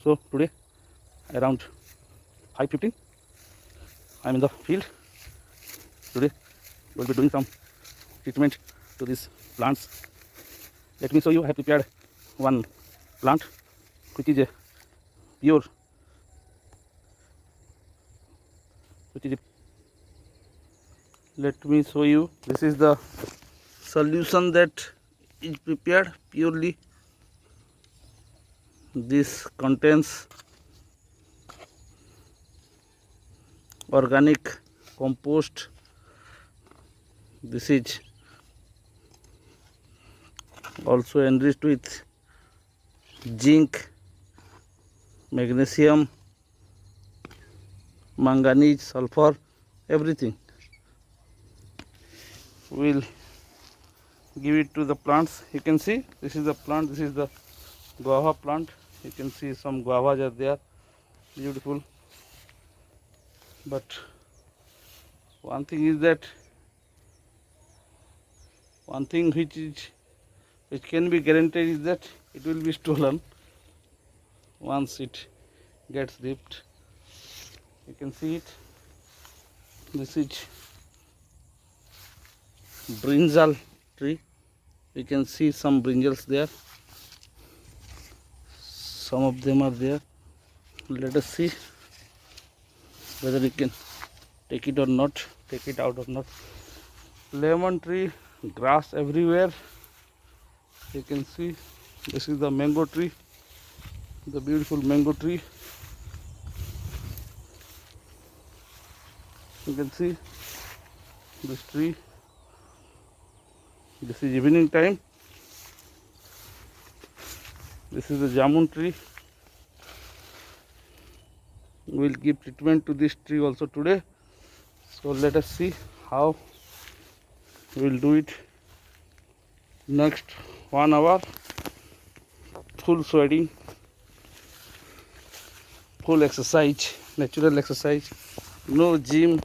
So today around 5:15 I am in the field. Today we will be doing some treatment to these plants. Let me show you. I have prepared one plant which is a pure, let me show you. This is the solution that is prepared purely. This contains organic compost. This is also enriched with zinc, magnesium, manganese, sulfur, everything. We'll give it to the plants. You can see this is the plant. This is the guava plant. You can see some guavas are there, beautiful. But one thing is that one thing which can be guaranteed is that it will be stolen once it gets ripped. You can see it. This is brinjal tree. You can see some brinjals there. Some of them are there. Let us see whether we can take it or not, take it out or not. Lemon tree, grass everywhere. You can see this is the mango tree, the beautiful mango tree. You can see this tree. This is evening time. This is the jamun tree. We will give treatment to this tree also today. So let us see how we will do it. Next 1 hour, full sweating, full exercise, natural exercise, no gym,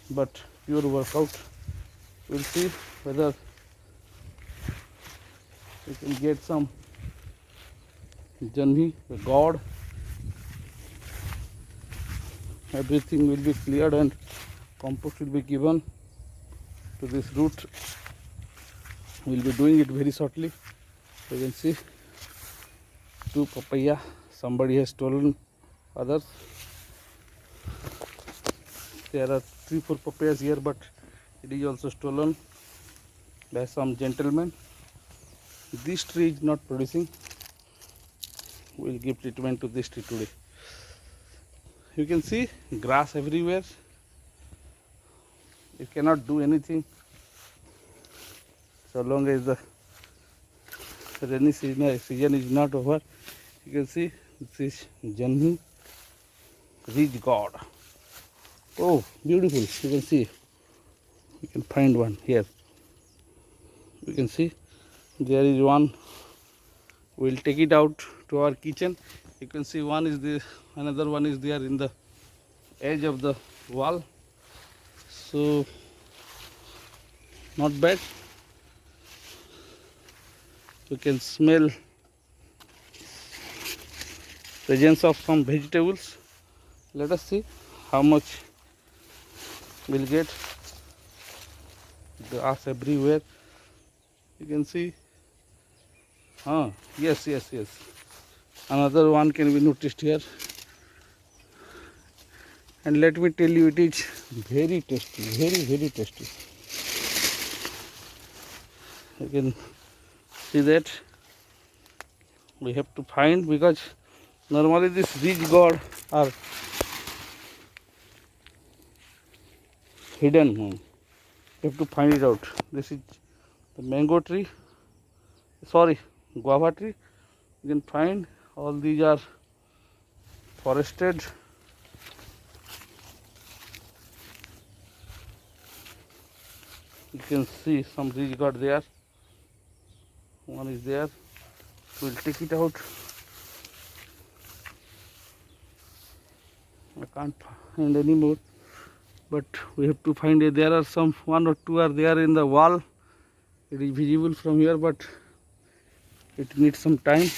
but pure workout. We'll see whether we can get some janhi, the god. Everything will be cleared and compost will be given to this root. We will be doing it very shortly. You can see 2 papaya. Somebody has stolen others. There are 3-4 papayas here, but it is also stolen by some gentleman. This tree is not producing. We will give treatment to this tree today. You can see grass everywhere. You cannot do anything so long as the rainy season is not over. You can see this is Janhi, rich god. Oh, beautiful. You can see. You can find one here. You can see there is one. We will take it out to our kitchen. You can see one is there, another one is there in the edge of the wall. So not bad. You can smell presence of some vegetables. Let us see how much we'll get. Grass everywhere. You can see. Yes. Another one can be noticed here. And let me tell you, it is very tasty, very tasty. You can see that. We have to find, because normally this rich god are hidden. You have to find it out. This is the mango tree, sorry, guava tree. You can find all these are forested. You can see some rich god there. One is there. We'll take it out. I can't find any more, but we have to find it. There are some 1 or 2 are there in the wall. It is visible from here, but it needs some time.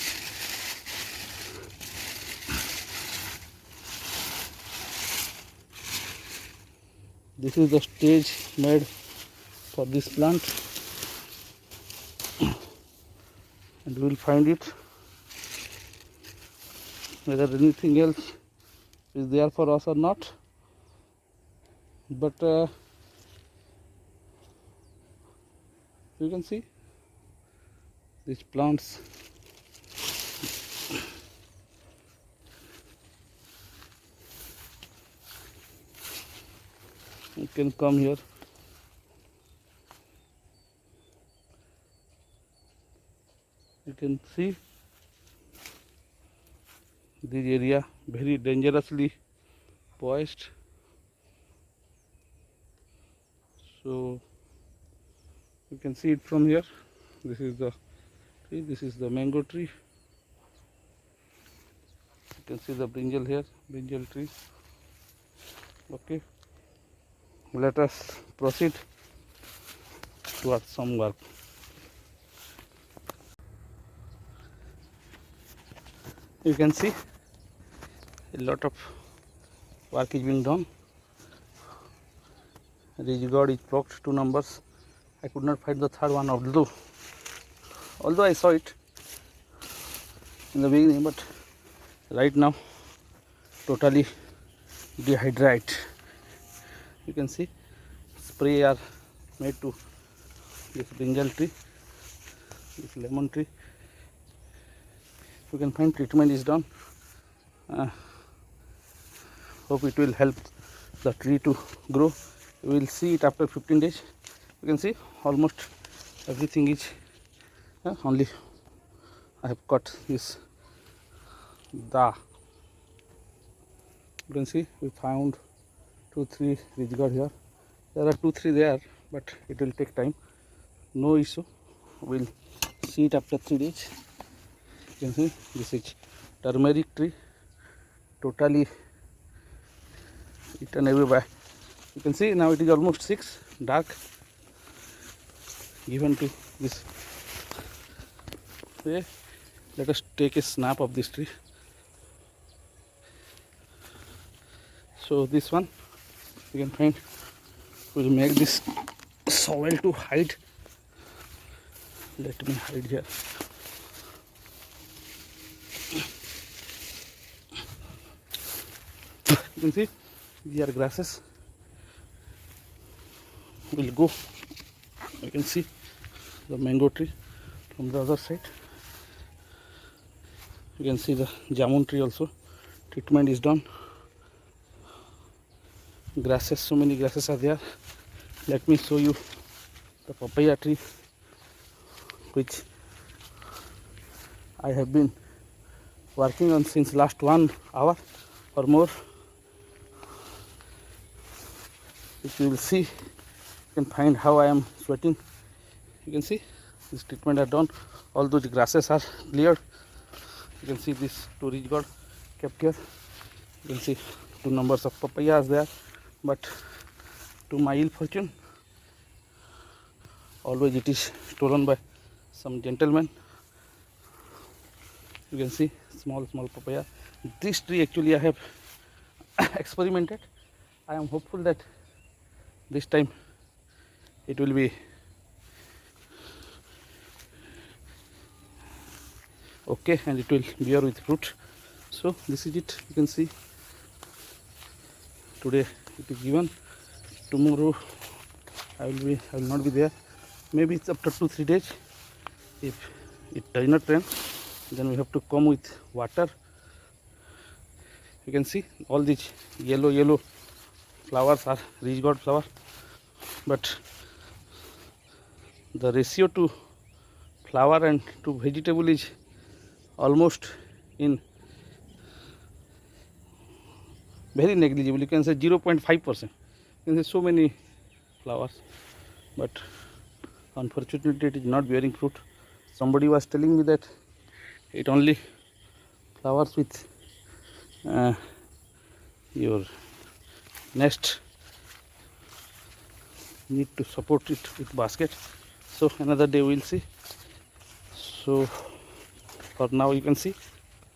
This is the stage made for this plant, and we will find it whether anything else is there for us or not. But you can see these plants. You can come here. You can see this area very dangerously poised. So you can see it from here. This is the tree. This is the mango tree. You can see the brinjal here, brinjal tree. Okay, let us proceed towards some work. You can see a lot of work is being done. Ridge gourd is blocked 2 numbers. I could not find the third one, although I saw it in the beginning, but right now totally dehydrate. You can see spray are made to this brinjal tree, this lemon tree. You can find treatment is done. Hope it will help the tree to grow. You will see it after 15 days. You can see almost everything is only I have cut this you can see we found 2-3 ridge gourd here. There are 2-3 there, but it will take time. No issue, we'll see it after 3 days. You can see this is turmeric tree, totally eaten away by. You can see now it is almost 6 dark, given to this. Okay, let us take a snap of this tree. So this one you can find, we'll make this soil to hide. Let me hide here. You can see these are grasses. We'll go. You can see the mango tree from the other side. You can see the jamun tree also. Treatment is done. Grasses, so many grasses are there. Let me show you the papaya tree, which I have been working on since last 1 hour or more. If you will see, you can find how I am sweating. You can see this treatment are done. All those grasses are cleared. You can see this 2 ridge gourd kept here. You can see 2 numbers of papayas there, but to my ill fortune, always it is stolen by some gentleman. You can see small papaya. This tree actually I have experimented. I am hopeful that this time it will be okay and it will bear with fruit. So this is it. You can see today it is given. Tomorrow I will not be there. Maybe it's after 2-3 days. If it does not rain, then we have to come with water. You can see all these yellow flowers are ridge gourd flower, but the ratio to flower and to vegetable is almost in very negligible. You can say 0.5%. You can say so many flowers, but unfortunately it is not bearing fruit. Somebody was telling me that it only flowers with your nest, need to support it with basket. So another day we'll see. So For now you can see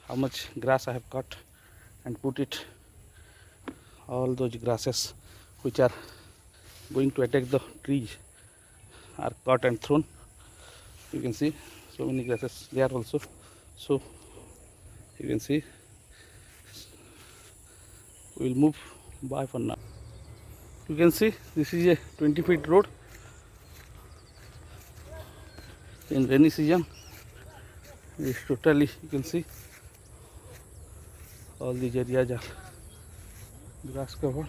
how much grass I have cut and put it. All those grasses which are going to attack the trees are cut and thrown. You can see so many grasses there also. So you can see we will move by for now. You can see this is a 20 feet road. In rainy season it's totally, you can see all these areas are grass covered.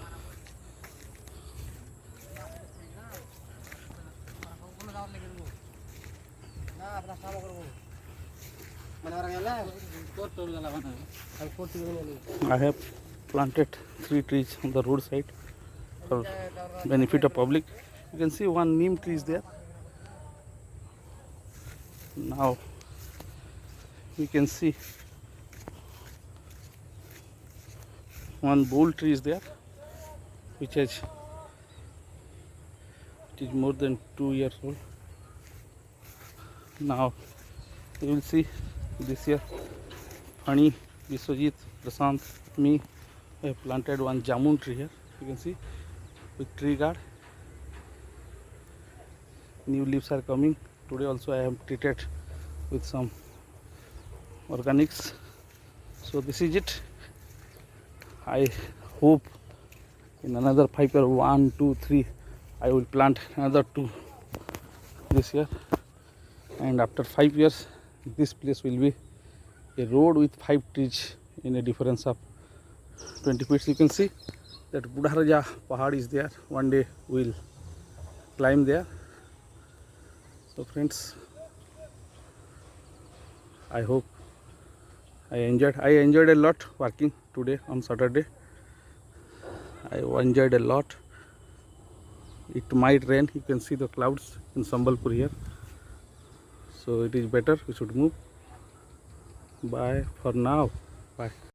I have planted 3 trees on the roadside for benefit of public. You can see one neem tree is there. Now we can see one bole tree is there, which is more than 2 years old. Now you will see this year Hani, Biswajit, Prasant, me have planted one jamun tree here. You can see with tree guard. New leaves are coming. Today also I have treated with some organics. So this is it. I hope in another 5 years, 1, 2, 3, I will plant another 2 this year. And after 5 years, this place will be a road with 5 trees in a difference of 20 feet. You can see that Budharaja Pahad is there. One day we will climb there. So friends, I hope I enjoyed a lot working today on Saturday. I enjoyed a lot. It might rain. You can see the clouds in Sambalpur here. So it is better we should move. Bye for now. Bye.